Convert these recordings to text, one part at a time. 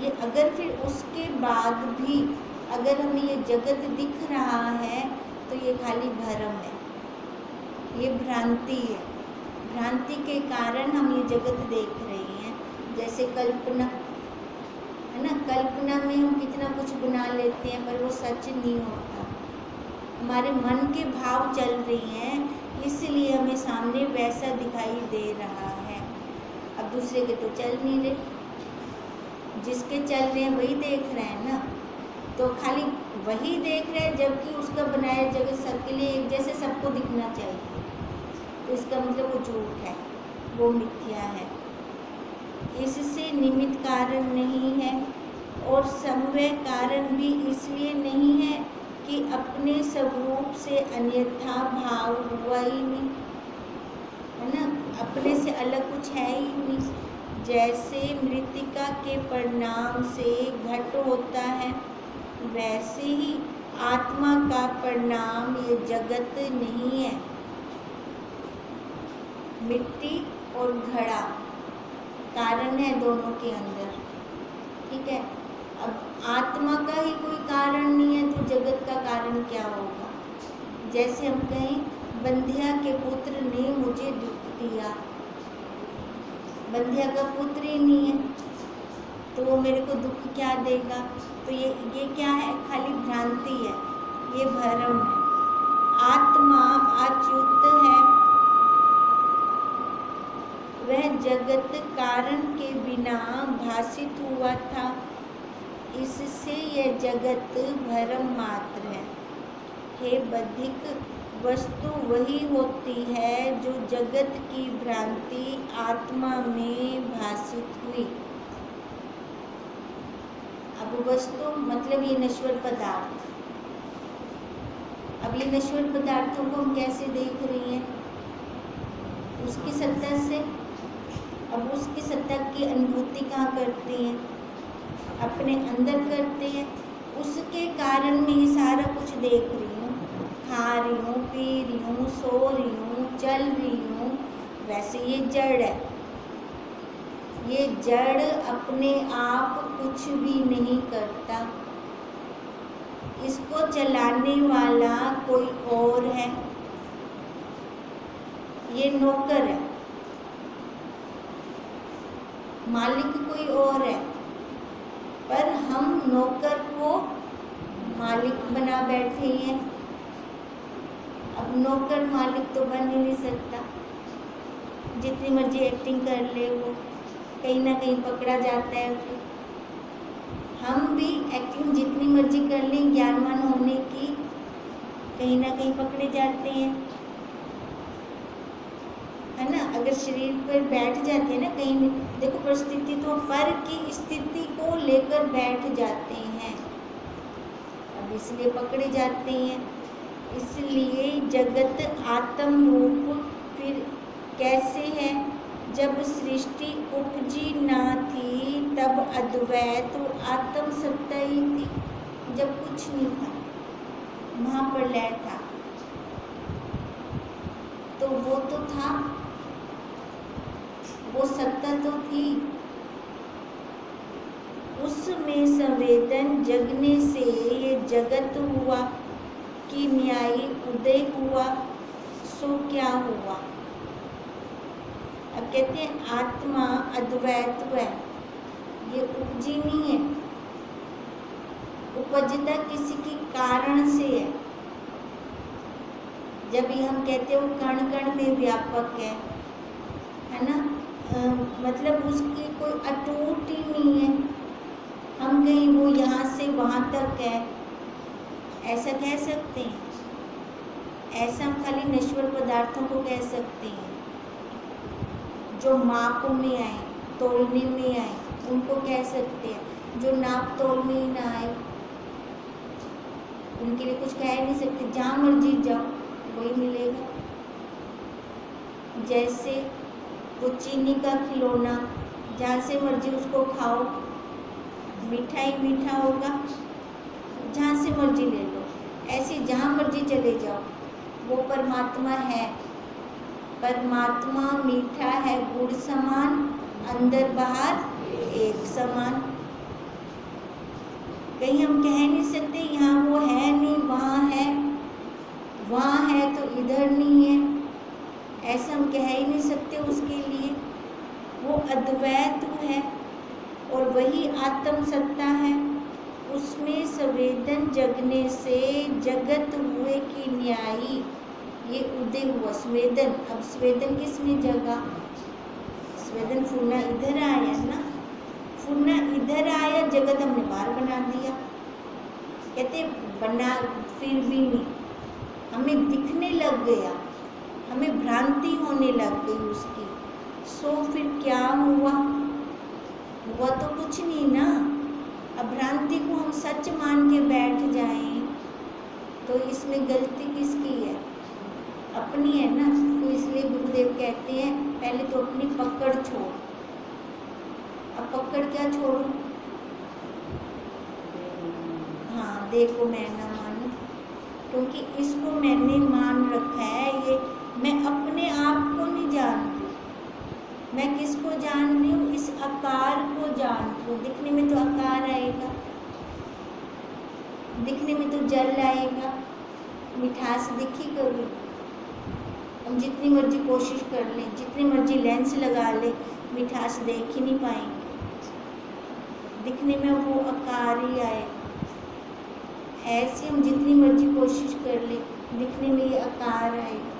ये अगर फिर उसके बाद भी अगर हमें ये जगत दिख रहा है तो ये खाली भ्रम है, ये भ्रांति है। भ्रांति के कारण हम ये जगत देख रहे हैं। जैसे कल्पना है ना, कल्पना में हम कितना कुछ बना लेते हैं पर वो सच नहीं होता। हमारे मन के भाव चल रही हैं इसलिए हमें सामने वैसा दिखाई दे रहा है। अब दूसरे के तो चल नहीं रहे, जिसके चल रहे हैं वही देख रहे हैं ना, तो खाली वही देख रहे हैं, जबकि उसका बनाया जगत सबके लिए एक जैसे सबको दिखना चाहिए। तो इसका मतलब वो झूठ है, वो मिथ्या है। इससे निमित्त कारण नहीं है और समवाय कारण भी इसलिए नहीं है कि अपने स्वरूप से अन्यथा भाव हुआ ही नहीं, है ना, अपने से अलग कुछ है ही नहीं। जैसे मृतिका के परिणाम से घट होता है, वैसे ही आत्मा का परिणाम ये जगत नहीं है। मिट्टी और घड़ा कारण है दोनों के अंदर, ठीक है। अब आत्मा का ही कोई कारण नहीं है तो जगत का कारण क्या होगा। जैसे हम कहें बंधिया के पुत्र ने मुझे दुख दिया, बंधिया का पुत्र ही नहीं है तो वो मेरे को दुख क्या देगा। तो ये क्या है, खाली भ्रांति है, ये भ्रम है। आत्मा अच्युत है, वह जगत कारण के बिना भासित हुआ था, इससे यह जगत भ्रम मात्र है। हे बधिक, वस्तु वही होती है जो जगत की भ्रांति आत्मा में भासित हुई। अब वस्तु मतलब ये नश्वर पदार्थ। अब ये नश्वर पदार्थों को हम कैसे देख रही हैं, उसकी सत्ता से। अब उसकी सत्ता की अनुभूति कहाँ करते हैं, अपने अंदर करते हैं। उसके कारण मैं ये सारा कुछ देख रही हूँ, खा रही हूँ, पी रही हूँ, सो रही हूँ, चल रही हूँ। वैसे ये जड़ है, ये जड़ अपने आप कुछ भी नहीं करता, इसको चलाने वाला कोई और है, ये नौकर है, मालिक कोई और है, पर हम नौकर को मालिक बना बैठे हैं। अब नौकर मालिक तो बन ही नहीं सकता, जितनी मर्जी एक्टिंग कर ले वो कहीं ना कहीं पकड़ा जाता है। फिर हम भी एक्टिंग जितनी मर्जी कर लें ज्ञानवान होने की, कहीं ना कहीं पकड़े जाते हैं, है ना। अगर शरीर पर बैठ जाते हैं ना कहीं, देखो परिस्थिति तो पर की स्थिति को लेकर बैठ जाते हैं, अब इसलिए पकड़े जाते हैं। इसलिए जगत आत्म रूप फिर कैसे है, जब सृष्टि उपजी ना थी तब अद्वैत आत्म सत्ता ही थी। जब कुछ नहीं था, महाप्रलय था, तो वो तो था, वो सत्ता तो थी। उसमें संवेदन जगने से ये जगत हुआ कि न्यायी उदय हुआ, सो क्या हुआ। अब कहते हैं आत्मा अद्वैत है, ये उपजी नहीं है, उपजता किसी की कारण से है। जब ये हम कहते हैं वो कण कण में व्यापक है ना, मतलब उसकी कोई अटूट ही नहीं है। हम कहीं वो यहाँ से वहाँ तक है ऐसा कह सकते हैं, ऐसा हम खाली नश्वर पदार्थों को कह सकते हैं जो माप में आए, तोलने में आए, उनको कह सकते हैं। जो नाप तोल में ही ना आए उनके लिए कुछ कह नहीं सकते, जहाँ मर्जी जाओ वही मिलेगा। जैसे वो चीनी का खिलौना, जहाँ से मर्जी उसको खाओ मीठा ही मीठा होगा, जहाँ से मर्जी ले लो। ऐसे जहाँ मर्जी चले जाओ वो परमात्मा है। परमात्मा मीठा है गुड़ समान, अंदर बाहर एक समान। कहीं हम कह नहीं सकते यहाँ वो है नहीं वहाँ है तो इधर नहीं है, ऐसा हम कह ही नहीं सकते उसके लिए। वो अद्वैत है और वही आत्म सत्ता है। उसमें संवेदन जगने से जगत हुए की न्यायी, ये उदय हुआ स्वेदन। अब स्वेदन किस में जगा? स्वेदन फूलना इधर आया ना, फूलना इधर आया, जगत हमने बाहर बना दिया। कहते बना फिर भी नहीं, हमें दिखने लग गया, हमें भ्रांति होने लग गई उसकी। सो फिर क्या हुआ? हुआ तो कुछ नहीं ना। अब भ्रांति को हम सच मान के बैठ जाएं तो इसमें गलती किसकी है? अपनी है ना। तो इसलिए गुरुदेव कहते हैं पहले तो अपनी पकड़ छोड़। अब पकड़ क्या छोड़ूं? हाँ, देखो मैं ना मानूं, क्योंकि इसको मैंने मान रखा है। ये मैं अपने आप को नहीं जान रही, मैं किसको जान रही हूँ? इस आकार को जान रही हूँ। दिखने में तो आकार आएगा, दिखने में तो जल आएगा, मिठास दिखी कभी? हम जितनी मर्जी कोशिश कर लें, जितनी मर्जी लेंस लगा लें, मिठास देख ही नहीं पाएंगे। दिखने में वो आकार ही आएगा। ऐसे हम जितनी मर्जी कोशिश कर लें, दिखने में ये आकार आएगा।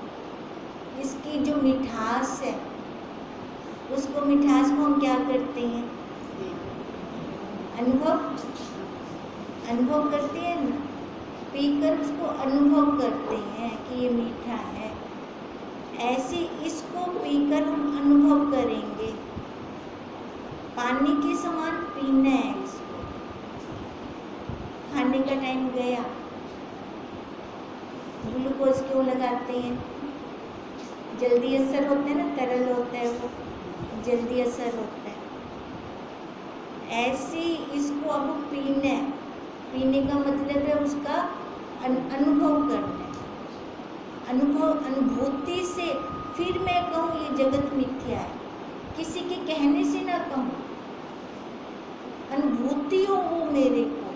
इसकी जो मिठास है, उसको मिठास को हम क्या करते हैं? अनुभव करते हैं ना, पीकर उसको अनुभव करते हैं कि ये मीठा है। ऐसे इसको पीकर हम अनुभव करेंगे। पानी के समान पीना है इसको। खाने का टाइम गया, ग्लूकोज क्यों लगाते हैं? जल्दी असर होता है ना, तरल होता है वो, जल्दी असर होता है। ऐसे इसको अब पीना है। पीने का मतलब है उसका अनुभव करना है। अनुभूति से फिर मैं कहूँ ये जगत मिथ्या है, किसी के कहने से ना कहूँ। अनुभूति हो वो मेरे को।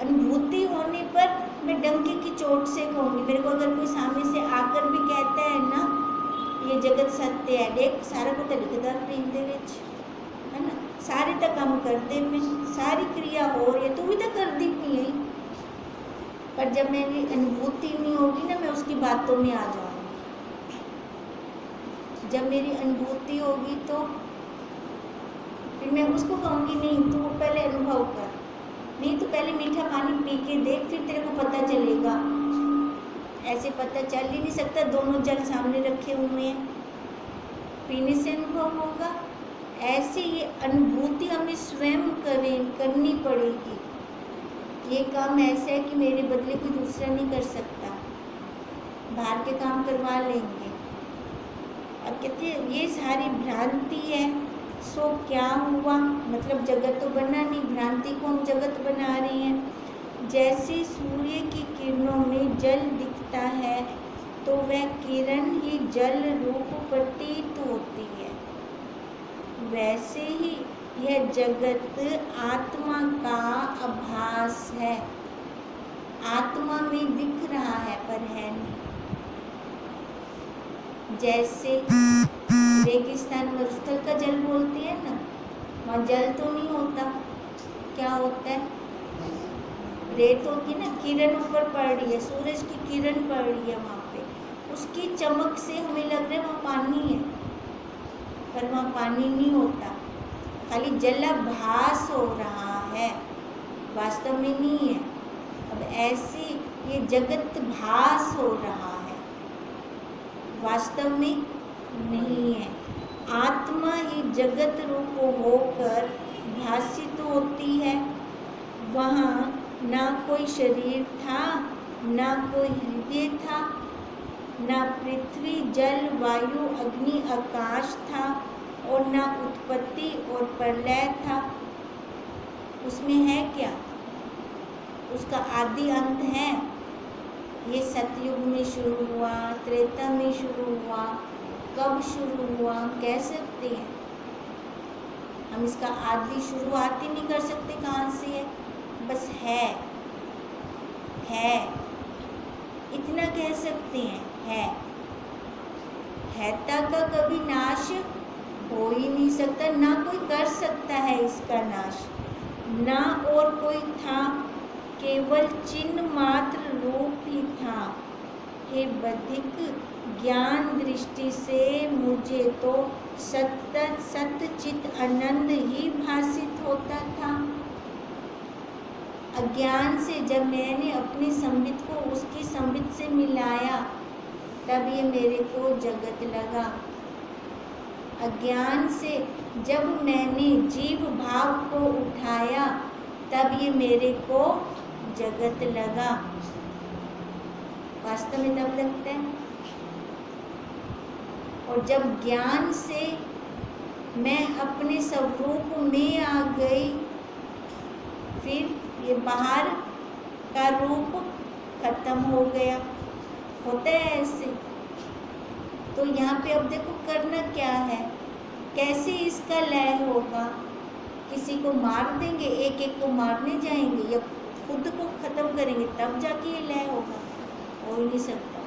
अनुभूति होने पर मैं डंके की चोट से कहूँगी। मेरे को अगर कोई सामने से आकर भी कहता है ना ये जगत सत्य है, देख सारा कुछ लिखदा पींदे विच है ना, सारे तो काम करते पे, सारी क्रिया हो रही है, तू भी तो कर दी पी है। पर जब मेरी अनुभूति नहीं होगी ना, मैं उसकी बातों में आ जाऊंगी। जब मेरी अनुभूति होगी तो फिर मैं उसको कहूँगी नहीं तू पहले अनुभव कर, नहीं तो पहले मीठा पानी पी के देख, फिर तेरे को पता चलेगा। ऐसे पता चल ही नहीं सकता, दोनों जल सामने रखे हुए हैं, पीने से अनुभव होगा। ऐसे ये अनुभूति हमें स्वयं करनी पड़ेगी। ये काम ऐसा है कि मेरे बदले कोई दूसरा नहीं कर सकता, बाहर के काम करवा लेंगे। अब कहते हैं ये सारी भ्रांति है। सो क्या हुआ? मतलब जगत तो बना नहीं, भ्रांति को हम जगत बना रहे हैं। जैसे सूर्य की किरणों में जल दिखता है तो वह किरण ही जल रूप प्रतीत होती है, वैसे ही यह जगत आत्मा का आभास है। आत्मा में दिख रहा है पर है नहीं। जैसे रेगिस्तान मरुस्थल का जल बोलते हैं ना, वहाँ जल तो नहीं होता, क्या होता है? रेत होती है ना, किरण ऊपर पड़ रही है, सूरज की किरण पड़ रही है वहाँ पे, उसकी चमक से हमें लग रहा है वहाँ पानी है, पर वहाँ पानी नहीं होता, खाली जलाभास हो रहा है, वास्तव में नहीं है। अब ऐसे ये जगत भास हो रहा है, वास्तव में नहीं है। आत्मा ही जगत रूप होकर भासित होती है। वहाँ ना कोई शरीर था, ना कोई हृदय था, ना पृथ्वी जल वायु अग्नि आकाश था, और ना उत्पत्ति और प्रलय था। उसमें है क्या? उसका आदि अंत है। ये सतयुग में शुरू हुआ, त्रेता में शुरू हुआ, कब शुरू हुआ कह सकते हैं हम? इसका आदि शुरुआत ही नहीं कर सकते, कहाँ से है? बस है, इतना कह सकते हैं। हैता का कभी नाश हो ही नहीं सकता, ना कोई कर सकता है इसका नाश, ना और कोई था, केवल चिन्ह मात्र रूप ही था। हे बधिक, ज्ञान दृष्टि से मुझे तो सत्य सत्य चित आनंद ही भासित होता था। अज्ञान से जब मैंने अपनी संबित को उसकी संबित से मिलाया, तब ये मेरे को जगत लगा। अज्ञान से जब मैंने जीव भाव को उठाया, तब ये मेरे को जगत लगा। वास्तव में तब लगता है। और जब ज्ञान से मैं अपने स्वरूप में आ गई, फिर ये बाहर का रूप खत्म हो गया। होता है ऐसे। तो यहाँ पे अब देखो करना क्या है, कैसे इसका लय होगा। किसी को मार देंगे, एक एक को मारने जाएंगे, या खुद को खत्म करेंगे, तब जाके ये लय होगा। हो ही नहीं सकता।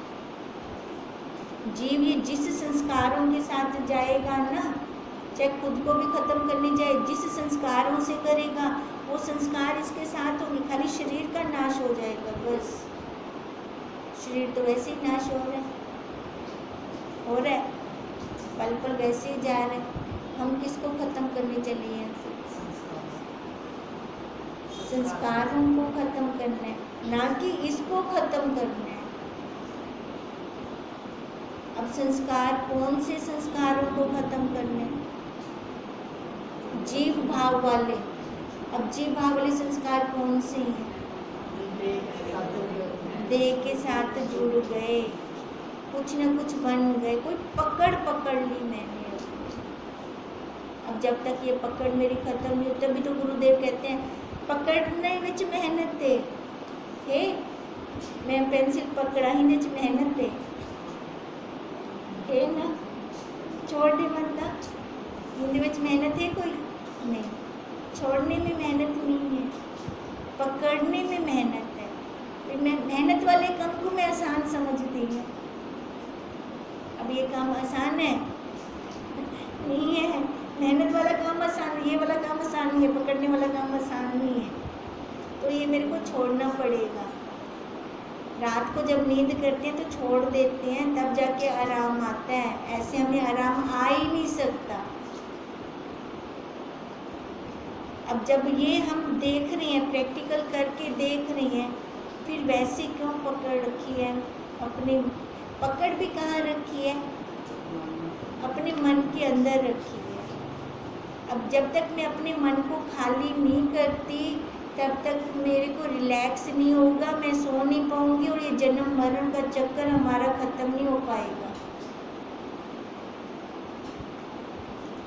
जीव ये जिस संस्कारों के साथ जाएगा ना, चाहे खुद को भी खत्म करने जाए, जिस संस्कारों से करेगा वो संस्कार इसके साथ होंगे। खाली शरीर का नाश हो जाएगा बस। शरीर तो वैसे ही नाश हो रहा है, पल पल वैसे ही जा रहे हैं। हम किसको खत्म करने चले हैं? संस्कारों को खत्म करना है, ना कि इसको खत्म करना है। अब संस्कार, कौन से संस्कारों को खत्म करने? जीव भाव वाले। अब जीव भाव वाले संस्कार कौन से हैं? देह के साथ जुड़ गए, कुछ न कुछ बन गए, कोई पकड़ ली मैंने। अब जब तक ये पकड़ मेरी खत्म नहीं होती, तभी तो गुरुदेव कहते हैं पकड़ने विच मेहनत है। मैं पेंसिल पकड़ा ही विच मेहनत है ना, छोड़ दे बंदा। हिंदी विच मेहनत है कोई नहीं, छोड़ने में मेहनत नहीं है, पकड़ने में मेहनत है। फिर मैं मेहनत वाले काम को मैं आसान समझती हूँ। अब ये काम आसान है नहीं है, मेहनत वाला काम आसान है, ये वाला काम आसान नहीं है, पकड़ने वाला काम आसान नहीं है। तो ये मेरे को छोड़ना पड़ेगा। रात को जब नींद करते हैं तो छोड़ देते हैं, तब जाके आराम आता है। ऐसे हमें आराम आ ही नहीं सकता। अब जब ये हम देख रहे हैं, प्रैक्टिकल करके देख रहे हैं, फिर वैसे क्यों पकड़ रखी है? अपनी पकड़ भी कहाँ रखी है? अपने मन के अंदर रखी है। अब जब तक मैं अपने मन को खाली नहीं करती, तब तक मेरे को रिलैक्स नहीं होगा, मैं सो नहीं पाऊंगी, और ये जन्म मरण का चक्कर हमारा खत्म नहीं हो पाएगा।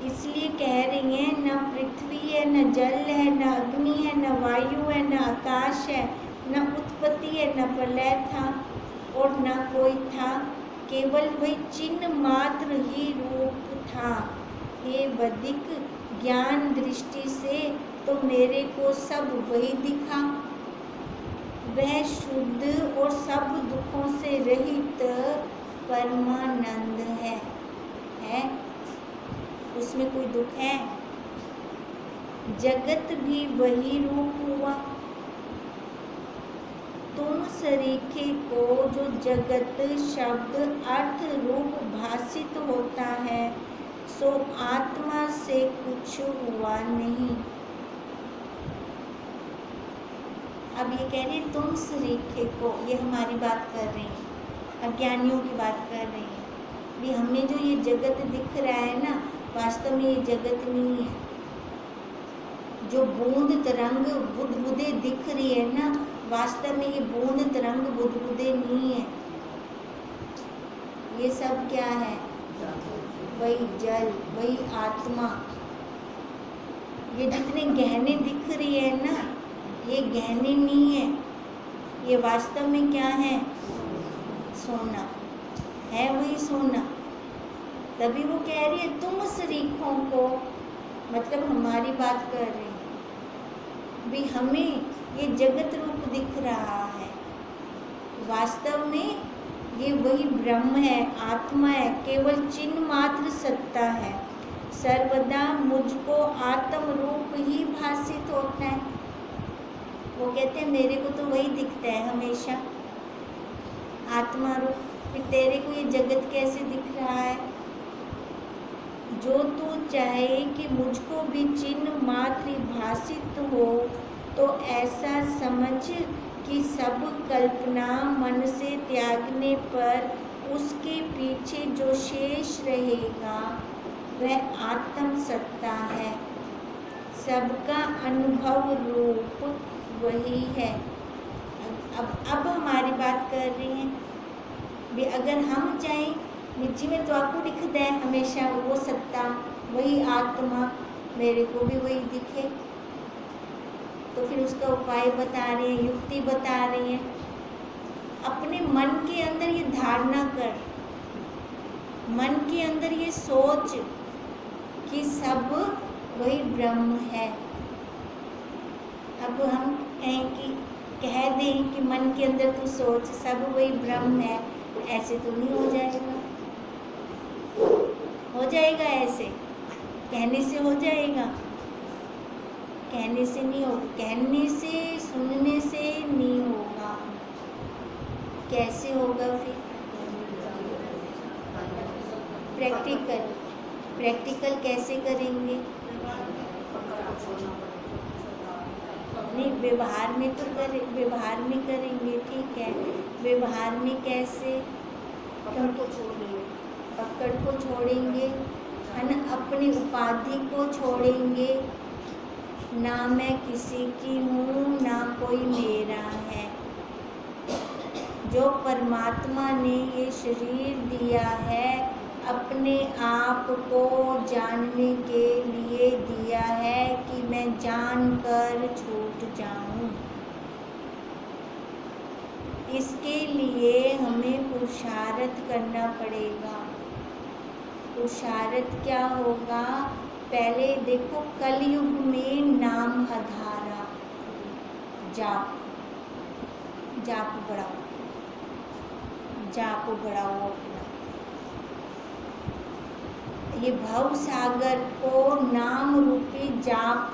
इसलिए कह रही हैं, न पृथ्वी है, न जल है, न अग्नि है, न वायु है, न आकाश है, न उत्पत्ति है, न प्रलय था और न कोई था, केवल वही चिन्ह मात्र ही रूप था। हे बधिक, ज्ञान दृष्टि से तो मेरे को सब वही दिखा। वह शुद्ध और सब दुखों से रहित परमानंद है। उसमें कोई दुख है? जगत भी वही रूप हुआ। तुम सरीखे को जो जगत शब्द अर्थ रूप भासित होता है, सो आत्मा से कुछ हुआ नहीं। अब ये कह रही है तुम सरीखे को, ये हमारी बात कर रही हैं, अज्ञानियों की बात कर रही हैं। भी हमें जो ये जगत दिख रहा है ना, वास्तव में ये जगत नहीं है। जो बूंद तरंग बुदबुदे दिख रही है ना, वास्तव में ये बूंद तरंग बुदबुदे नहीं है। ये सब क्या है? वही जल, वही आत्मा। ये जितने गहने दिख रही है ना, ये गहने नहीं है, ये वास्तव में क्या है? सोना है, वही सोना। तभी वो कह रही है तुम शरीकों को, मतलब हमारी बात कर रही है। भी हमें ये जगत रूप दिख रहा है, वास्तव में ये वही ब्रह्म है, आत्मा है, केवल चिन्ह मात्र सत्ता है, सर्वदा मुझको आत्म रूप ही भासित होता है। वो कहते हैं मेरे को तो वही दिखता है हमेशा, आत्मा रूप। फिर तेरे को ये जगत कैसे दिख रहा है? जो तू चाहे कि मुझको भी चिन्ह मात्र भासित हो, तो ऐसा समझ कि सब कल्पना मन से त्यागने पर उसके पीछे जो शेष रहेगा वह आत्म सत्ता है, सबका अनुभव रूप वही है। अब हमारी बात कर रही हैं भी अगर हम चाहें निजी में तो आपको दिखता है हमेशा वो सत्ता, वही आत्मा, मेरे को भी वही दिखे, तो फिर उसका उपाय बता रहे हैं, युक्ति बता रही हैं। अपने मन के अंदर ये धारणा कर, मन के अंदर ये सोच कि सब वही ब्रह्म है। अब हम कह दें कि मन के अंदर तू सोच सब वही ब्रह्म है, ऐसे तो नहीं हो जाएगा। हो जाएगा ऐसे? कहने से हो जाएगा? कहने से नहीं होगा, कहने से सुनने से नहीं होगा। कैसे होगा फिर? प्रैक्टिकल कैसे करेंगे? नहीं, व्यवहार में तो व्यवहार में करेंगे, ठीक है। व्यवहार में कैसे? पकड़ को छोड़ेंगे, है ना, अपनी उपाधि को छोड़ेंगे, ना मैं किसी की हूँ ना कोई मेरा है। जो परमात्मा ने ये शरीर दिया है अपने आप को जानने के लिए दिया है कि मैं जानकर छूट जाऊं। इसके लिए हमें पुरुषार्थ करना पड़ेगा। पुरुषार्थ क्या होगा? पहले देखो, कलयुग में नाम आधारा, जाप बढ़ाओ, जाप बढ़ाओ अपना। ये भव सागर को नाम रूपी जाप,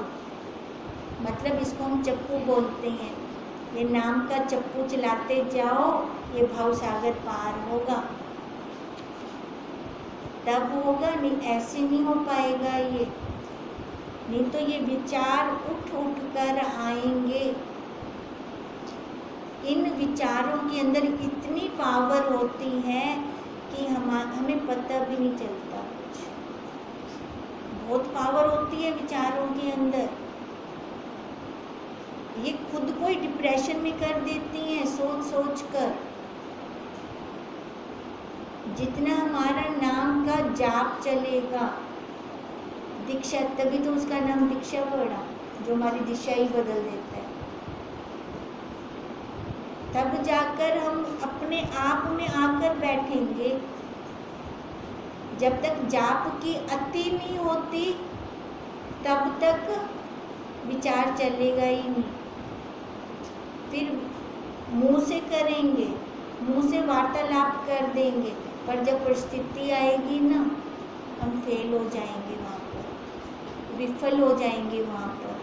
मतलब इसको हम चप्पू बोलते हैं। ये नाम का चप्पू चलाते जाओ, ये भव सागर पार होगा, तब होगा, नहीं ऐसे नहीं हो पाएगा ये। नहीं तो ये विचार उठ उठ कर आएंगे। इन विचारों के अंदर इतनी पावर होती है कि हमें पता भी नहीं चलता कुछ। बहुत पावर होती है विचारों के अंदर, ये खुद को ही डिप्रेशन में कर देती हैं सोच सोच कर। जितना हमारा नाम का जाप चलेगा, दीक्षा, तभी तो उसका नाम दीक्षा पड़ा, जो हमारी दिशा ही बदल देता है। तब जाकर हम अपने आप में आकर बैठेंगे। जब तक जाप की अति नहीं होती तब तक विचार चलेगा ही नहीं। फिर मुंह से करेंगे, मुंह से वार्तालाप कर देंगे, पर जब परिस्थिति आएगी ना, हम फेल हो जाएंगे वहाँ पर, विफल हो जाएंगे वहाँ पर।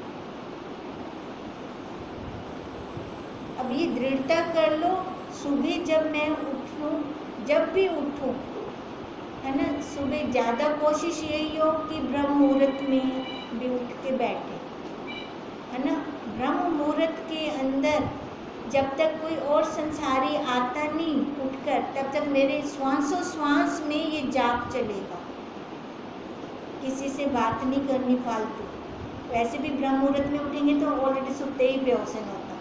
अब ये दृढ़ता कर लो, सुबह जब मैं उठूं, जब भी उठूं, है ना, सुबह ज़्यादा कोशिश यही हो कि ब्रह्म मुहूर्त में भी उठ के बैठे, है ना। ब्रह्म मुहूर्त के अंदर जब तक कोई और संसारी आता नहीं उठकर, तब तक मेरे श्वासों श्वास में ये जाप चलेगा। किसी से बात नहीं करनी फालतू। वैसे भी ब्रह्म मुहूर्त में उठेंगे तो ऑलरेडी सुबह ही बेहोशन होता।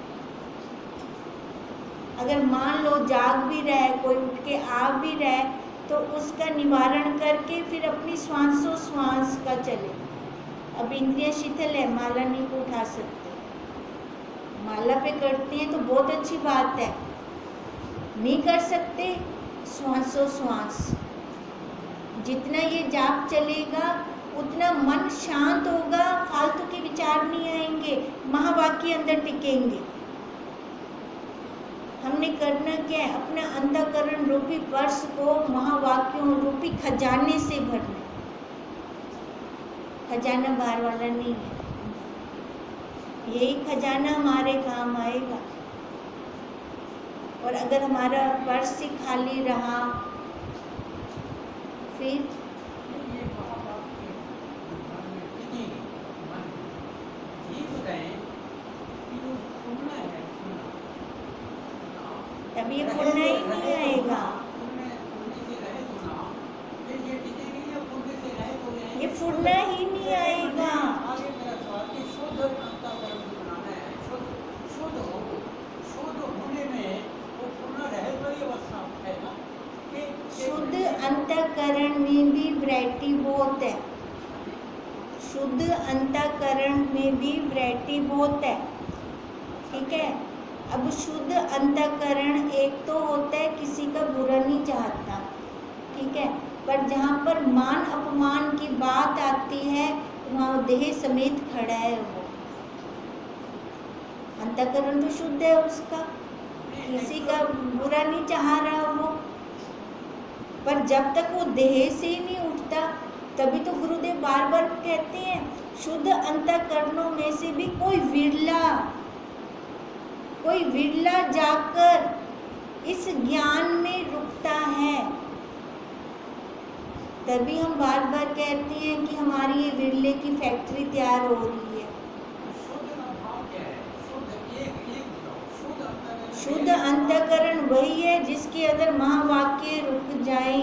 अगर मान लो जाग भी रहा है, कोई उठ के आ भी रहा है, तो उसका निवारण करके फिर अपनी श्वासों श्वास का चले। अब इंद्रियां शिथिल है, माला नहीं को उठा सकते, माला पे करते हैं तो बहुत अच्छी बात है, नहीं कर सकते, श्वासों श्वास। जितना ये जाप चलेगा उतना मन शांत होगा, फालतू के विचार नहीं आएंगे, महावाक्य अंदर टिकेंगे। हमने करना क्या है, अपना अंतःकरण रूपी पर्स को महावाक्यों रूपी खजाने से भरना। खजाना बाहर वाला नहीं है, यही खजाना हमारे काम आएगा। और अगर हमारा पर्स ही खाली रहा फिर तभी फुलना ही नहीं आएगा, ये फुलना ही नहीं आएगा। शुद्ध अंतःकरण में भी वैरायटी बहुत है, शुद्ध अंतःकरण में भी वैरायटी बहुत है, ठीक है। अब शुद्ध अंतःकरण एक तो होता है किसी का बुरा नहीं चाहता, ठीक है, पर जहाँ पर मान अपमान की बात आती है वहाँ देह समेत खड़ा है वो। अंतःकरण तो शुद्ध है उसका, किसी का बुरा नहीं चाह रहा वो, पर जब तक वो देह से ही नहीं उठता तभी तो गुरुदेव बार बार कहते हैं शुद्ध अंतःकरणों में से भी कोई विरला जाकर इस ज्ञान में रुकता है। तभी हम बार बार कहते हैं कि हमारी ये विरले की फैक्ट्री तैयार हो रही है। शुद्ध अंतःकरण वही है जिसके अंदर महावाक्य रुक जाए,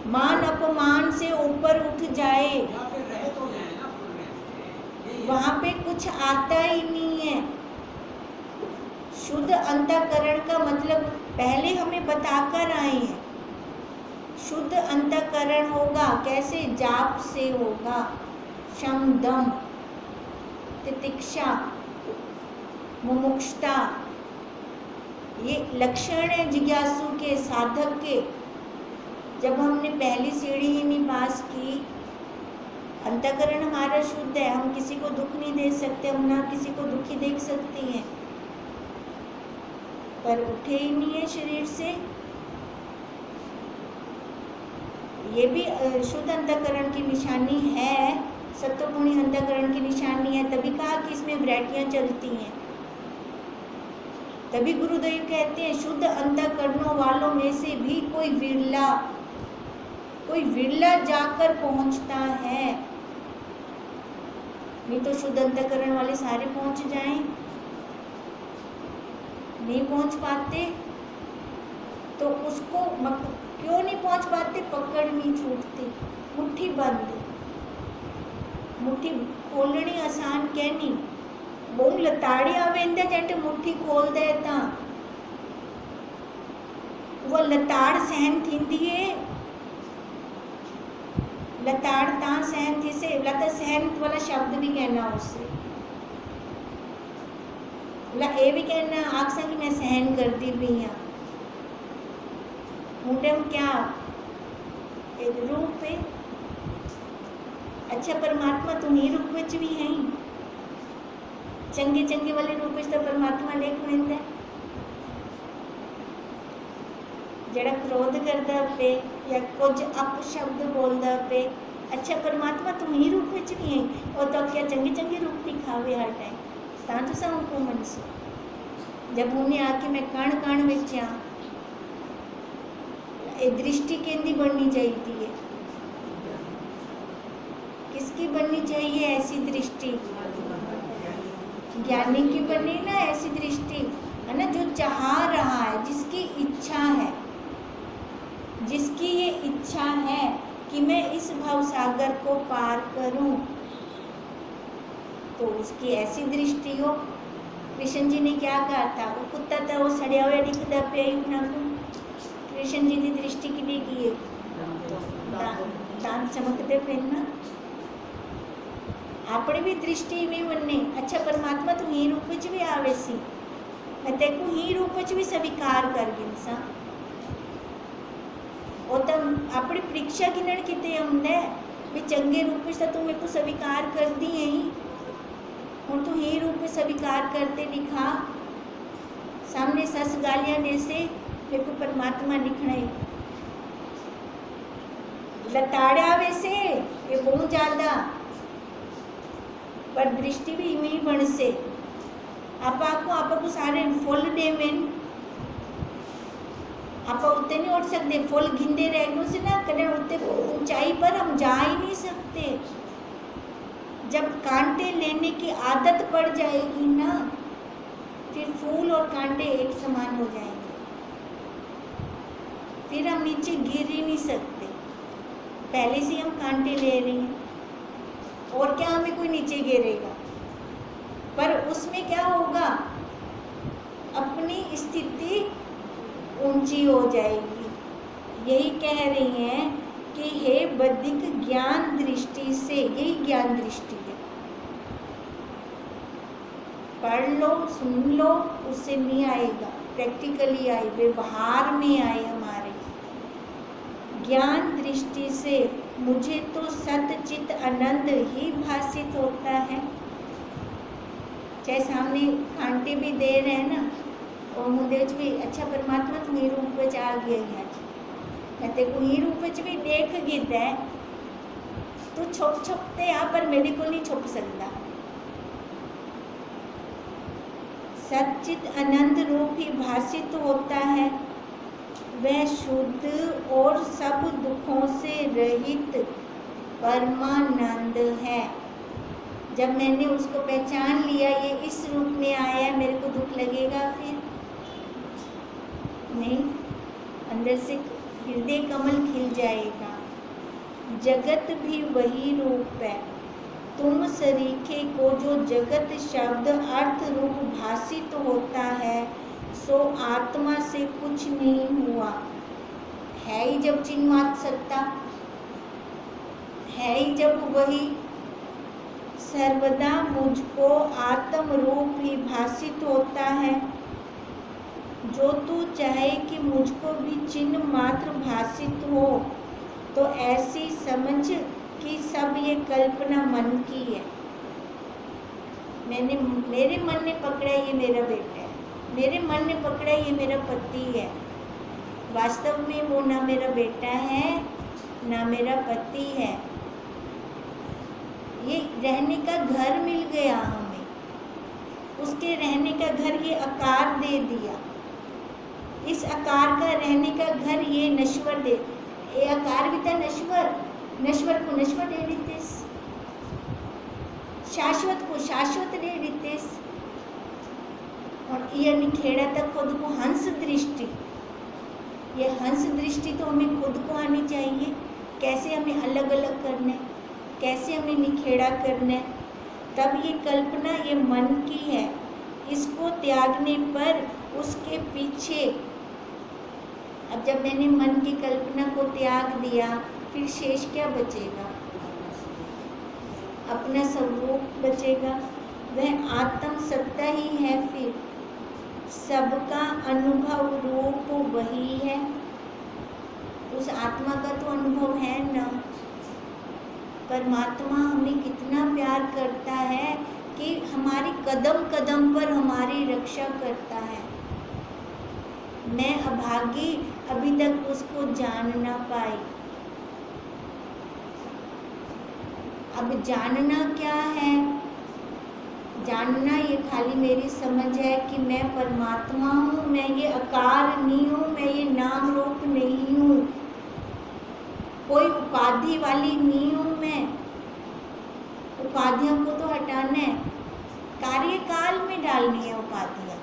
मान अपमान से ऊपर उठ जाए, वहाँ पे कुछ आता ही नहीं है। शुद्ध अंतःकरण का मतलब पहले हमें बताकर आए हैं, शुद्ध अंतःकरण होगा कैसे, जाप से होगा, शम दम तितिक्षा मुमुक्षुता, ये लक्षण है जिज्ञासु के, साधक के। जब हमने पहली सीढ़ी ही नहीं पास की, अंतःकरण हमारा शुद्ध है, हम किसी को दुख नहीं दे सकते, हम ना किसी को दुखी देख सकती हैं, पर उठे ही नहीं है शरीर से। ये भी शुद्ध अंतःकरण की निशानी है, सत्वगुणी अंतःकरण की निशानी है। तभी कहा कि इसमें वैरायटियां चलती हैं। तभी गुरुदेव कहते हैं शुद्ध अंतःकरणों वालों में से भी कोई विरला जाकर पहुंचता है। नहीं तो शुद्ध अंतःकरण वाले सारे पहुंच जाएं, नहीं पहुंच पाते तो उसको क्यों नहीं पहुंच पाते, पकड़ नहीं छूटती, मुट्ठी बंद, मुट्ठी खोलनी आसान कहनी, बहु लताड़ी आवेंदे जैसे मुट्ठी खोल दे ता वो लताड़ सहन थींदी है, लताड़ ता सहन थी से लता सहन वाला शब्द भी कहना उससे, ये भी कहना आखसा कि मैं सहन कर दी भी हाँ मुंडम क्या एक रूप है। अच्छा परमात्मा तुम्ही रूप विच भी है, चंगे चंगे वाले रूप विच तो परमात्मा देख मिलता है। जड़ा क्रोध करता पे या कुछ अपशब्द बोलता पे, अच्छा परमात्मा तुम्ही रूप विच भी है, और तो क्या चंगे चंगे रूप दिखावे हर टाइम ता तो सब को मन से। जब उन्हें आके मैं कण कण विच आ, दृष्टि केंद्री बननी चाहिए, किसकी बननी चाहिए ऐसी दृष्टि, ज्ञानी की बनी ना ऐसी दृष्टि, है ना, जो चाह रहा है, जिसकी इच्छा है, जिसकी ये इच्छा है कि मैं इस भवसागर को पार करूं, तो उसकी ऐसी दृष्टि हो। कृष्ण जी ने क्या कहा था, वो कुत्ता था वो सड़िया हुआ दिखता पे ना, कृष्ण जी की दृष्टि की देखिए दांत चमकते पे ना, अपनी भी दृष्टि में बनने। अच्छा परमात्मा तू ही रूप विच भी आवे सी, मैं तेको ही रूप विच भी स्वीकार कर गिनसा। और तब अपनी परीक्षा गिनण किते आउंदा है, वे चंगे रूप से तो मेरे को स्वीकार कर दी ही, और तो ही रूप में स्वीकार करते दिखा सामने सस गालियां दे से मेरे को परमात्मा दिखना ही लताड़ा वैसे ये बहुत ज्यादा, पर दृष्टि भी इमें बन से आपको सारे फुल दे में आप उतने नहीं उठ सकते, फुल गिंदे रहेंगे से ना कदे उतने ऊंचाई पर हम जा ही नहीं सकते। जब कांटे लेने की आदत पड़ जाएगी ना, फिर फूल और कांटे एक समान हो जाएंगे, फिर हम नीचे गिर ही नहीं सकते। पहले से हम कांटे ले रहे हैं और क्या हमें कोई नीचे गिरेगा, पर उसमें क्या होगा, अपनी स्थिति ऊंची हो जाएगी। यही कह रही हैं कि हे बौद्धिक ज्ञान दृष्टि से, यही ज्ञान दृष्टि है, पढ़ लो सुन लो उससे नहीं आएगा, प्रैक्टिकली आए, व्यवहार में आए। हमारे ज्ञान दृष्टि से मुझे तो सतचित आनंद ही भासित होता है। चाहे सामने कांटे भी दे रहे हैं ना, और मुझे भी अच्छा परमात्मा तुम ही रूप में आ गया है, मैं तेरे को ही रूप में भी देख गिरता है, तू छुप छुपते यहाँ पर मेरे को नहीं छुप सकता। सच्चित आनंद रूप ही भासित होता है, वह शुद्ध और सब दुखों से रहित परमानंद है। जब मैंने उसको पहचान लिया, ये इस रूप में आया, मेरे को दुख लगेगा फिर नहीं, अंदर से हृदय कमल खिल जाएगा। जगत भी वही रूप है, तुम सरीखे को जो जगत शब्द अर्थ रूप भासित होता है, सो आत्मा से कुछ नहीं हुआ। है ही जब चिन्मात्र सत्ता, है ही जब वही, सर्वदा मुझको आत्म रूप ही भासित होता है। जो तू चाहे कि मुझको भी चिन्ह मात्र भासित हो, तो ऐसी समझ कि सब ये कल्पना मन की है। मेरे मन ने पकड़ा ये मेरा बेटा है, मेरे मन ने पकड़ा ये मेरा पति है। वास्तव में वो ना मेरा बेटा है ना मेरा पति है। ये रहने का घर मिल गया हमें, उसके रहने का घर ये आकार दे दिया। इस आकार का रहने का घर ये नश्वर दे, ये आकार भी था नश्वर, नश्वर को नश्वर दे देते, शाश्वत को शाश्वत दे देते, और ये निखेड़ा तक खुद को हंस दृष्टि। ये हंस दृष्टि तो हमें खुद को आनी चाहिए, कैसे हमें अलग अलग करना है, कैसे हमें निखेड़ा करना है। तब ये कल्पना ये मन की है, इसको त्यागने पर उसके पीछे, अब जब मैंने मन की कल्पना को त्याग दिया, फिर शेष क्या बचेगा, अपना स्वरूप बचेगा, वह आत्म सत्ता ही है। फिर सबका अनुभव रूप वही है, उस आत्मा का तो अनुभव है ना। परमात्मा हमें कितना प्यार करता है कि हमारी कदम कदम पर हमारी रक्षा करता है। मैं अभागी अभी तक उसको जान ना पाई। अब जानना क्या है, जानना ये खाली मेरी समझ है कि मैं परमात्मा हूँ, मैं ये आकार नहीं हूँ, मैं ये नाम रूप नहीं हूँ, कोई उपाधि वाली नहीं हूँ मैं। उपाधियों को तो हटाना है, कार्यकाल में डालनी है उपाधियाँ।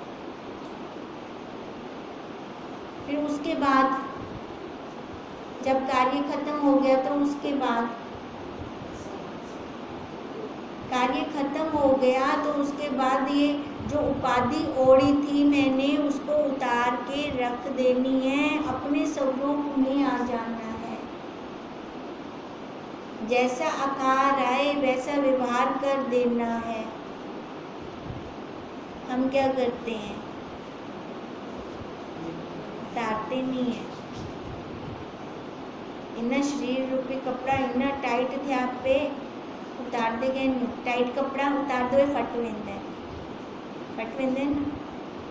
फिर उसके बाद जब कार्य खत्म हो गया तो उसके बाद कार्य खत्म हो गया तो उसके बाद ये जो उपाधि ओढ़ी थी मैंने, उसको उतार के रख देनी है, अपने स्वरूप में आ जाना है। जैसा आकार आए वैसा व्यवहार कर देना है। हम क्या करते हैं, उतारते नहीं है। इन्ना शरीर रूपी कपड़ा इन्ना टाइट थे आप पे उतार दे गए नहीं, टाइट कपड़ा उतार दो फट वेंदा है, फट वेंदे ना।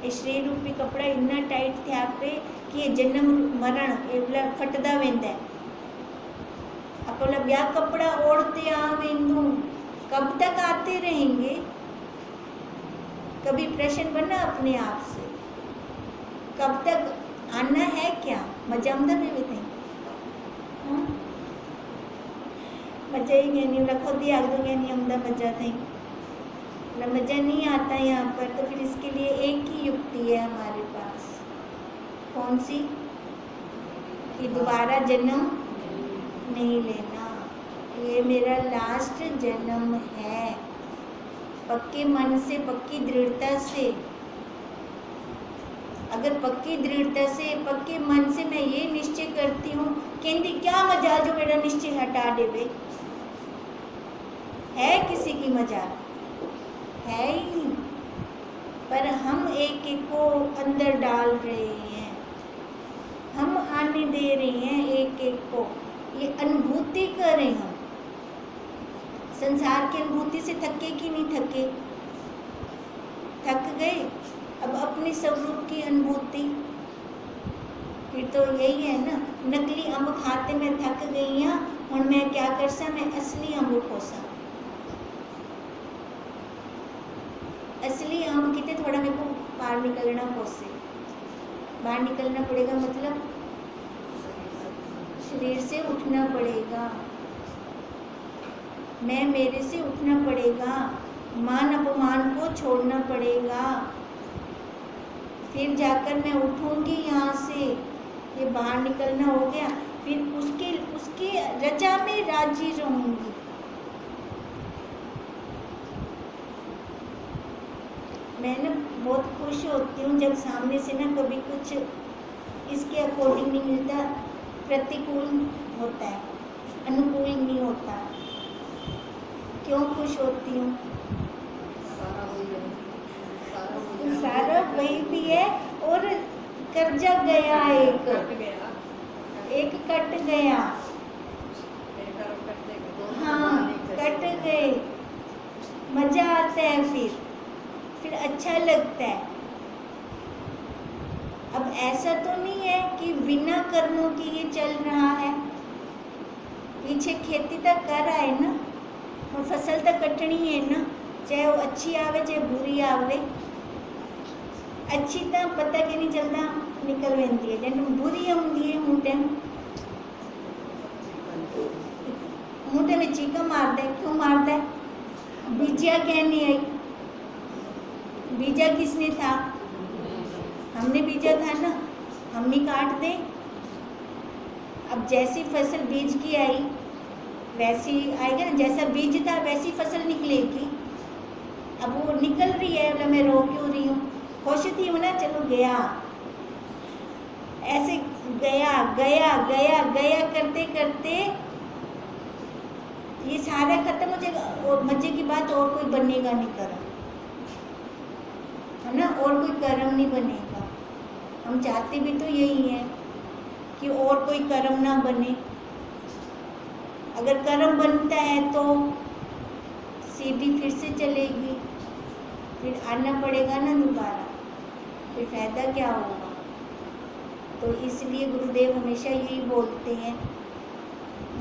ये शरीर रूपी कपड़ा इन्ना टाइट थे आप पे कि ये जन्म मरण ये फटदा वेंदा है। अपना ब्याह कपड़ा ओढ़ते आ वेंदू कब तक आते रहेंगे? कभी प्रश्न बना अपने आप से, कब तक आना है क्या? मजा आमदा भी बताइए, मजा ही नहीं ना, खुद ही आग दोगे नहीं आमदा मजा नहीं ना, मजा नहीं आता यहाँ पर। तो फिर इसके लिए एक ही युक्ति है हमारे पास, कौन सी? कि दोबारा जन्म नहीं लेना, ये मेरा लास्ट जन्म है। पक्के मन से, पक्की दृढ़ता से, अगर पक्की दृढ़ता से, पक्के मन से मैं ये निश्चय करती हूँ, कहती क्या मजाल जो मेरा निश्चय हटा देवे? है किसी की मजाल? है ही नहीं। पर हम एक एक को अंदर डाल रहे हैं, हम आने दे रहे हैं एक एक को, ये अनुभूति करें हम। संसार की अनुभूति से थके कि नहीं थके? थक गए। अब अपने स्वरूप की अनुभूति, फिर तो यही है ना, नकली अंब खाते मैं थक गई हाँ, और मैं क्या कर सा, मैं असली अंब खोसा। असली अंब कितने थोड़ा मेरे को बाहर निकलना पोसे, बाहर निकलना पड़ेगा, मतलब शरीर से उठना पड़ेगा, मैं मेरे से उठना पड़ेगा, मान अपमान को छोड़ना पड़ेगा, फिर जाकर मैं उठूंगी यहाँ से, ये बाहर निकलना हो गया, फिर उसके रजा में राजी रहूंगी। मैं ना बहुत खुश होती हूँ जब सामने से ना कभी कुछ इसके अकॉर्डिंग नहीं मिलता, प्रतिकूल होता है, अनुकूल नहीं होता। क्यों खुश होती हूँ? सारा वही भी है, और कर्जा गया, एक कट गया, हाँ कट गए, मजा आता है, फिर अच्छा लगता है। अब ऐसा तो नहीं है कि बिना कर्मों के ये चल रहा है, पीछे खेती तक कर आए ना, और फसल तक कटनी है ना, चाहे वो अच्छी आवे चाहे बुरी आवे। अच्छी तो पता कि नहीं चलता निकल वेंदी है, जब बुरी होंगी है मुँह में चीका मारता है। क्यों मारता है? बीजा क्या नहीं आई, बीजा किसने था? हमने बीजा था ना, हम ही काट दें। अब जैसी फसल बीज की आई वैसी आएगा ना, जैसा बीज था वैसी फसल निकलेगी। अब वो निकल रही है, तो मैं रो क्यों रही हूँ? खुश थी हूँ ना, चलो गया, ऐसे गया गया गया गया करते करते ये सारा खत्म हो जाएगा, और मजे की बात और कोई बनेगा नहीं कर्म, है ना, और कोई कर्म नहीं बनेगा। हम चाहते भी तो यही है कि और कोई कर्म ना बने। अगर कर्म बनता है तो सीढ़ी फिर से चलेगी, फिर आना पड़ेगा ना दोबारा, फिर फायदा क्या होगा? तो इसलिए गुरुदेव हमेशा यही बोलते हैं,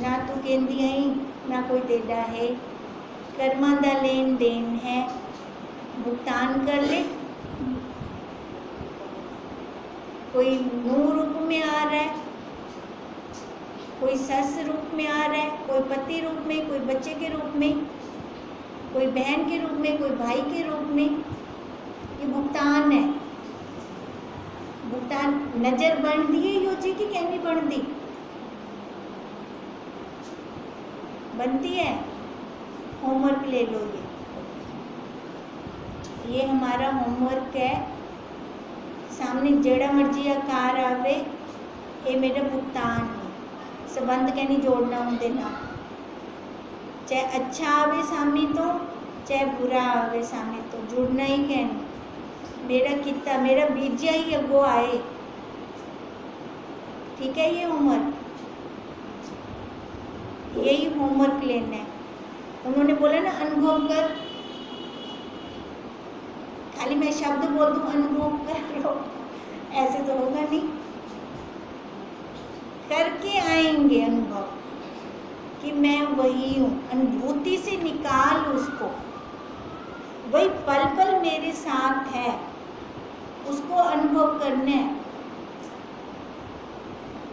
ना तू कहती आई ना कोई तेरा है, कर्मा दा लेन देन है, भुगतान कर ले। कोई नूह रूप में आ रहा है, कोई सस रूप में आ रहा है, कोई पति रूप में, कोई बच्चे के रूप में, कोई बहन के रूप में, कोई भाई के रूप में, ये भुगतान है। भुगतान नजर बन दी है योजी की कहनी बन दी? बनती है। होमवर्क ले लो, ये हमारा होमवर्क है। सामने जड़ा मर्जी आकार आवे, ये मेरा भुगतान है। संबंध कहनी जोड़ना उनके नाल, चाहे अच्छा आवे सामने तो चाहे बुरा आवे सामने तो जुड़ना ही कहनी। मेरा कितना, मेरा बीजा ही अगो आए, ठीक है। ये होमवर्क यही होमवर्क लेना है। उन्होंने बोला ना अनुभव कर, खाली मैं शब्द बोल दूं अनुभव कर लो, ऐसे तो होगा नहीं, करके आएंगे अनुभव कि मैं वही हूँ। अनुभूति से निकाल उसको, वही पल पल मेरे साथ है, उसको अनुभव करना है।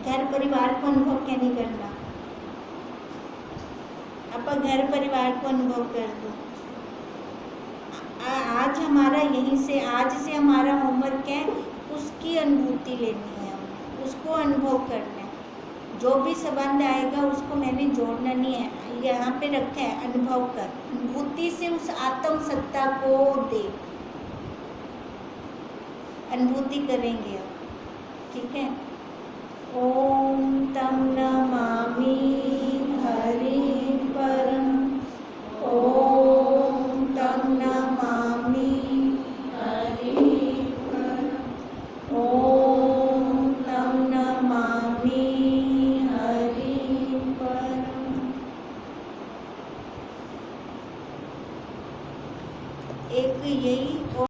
घर परिवार को अनुभव क्या नहीं करना, आप घर परिवार को अनुभव कर दो। आज हमारा यहीं से, आज से हमारा होमवर्क है, उसकी अनुभूति लेनी है, उसको अनुभव करना है। जो भी संबंध आएगा उसको मैंने जोड़ना नहीं है, यहाँ पे रखा है अनुभव कर, अनुभूति से उस आत्म सत्ता को देख, अनुभूति करेंगे अब, ठीक है। ओम तम नमामि हरि परम, ओम तम नमामि हरि परम, ओम तम नमामि हरि परम। एक यही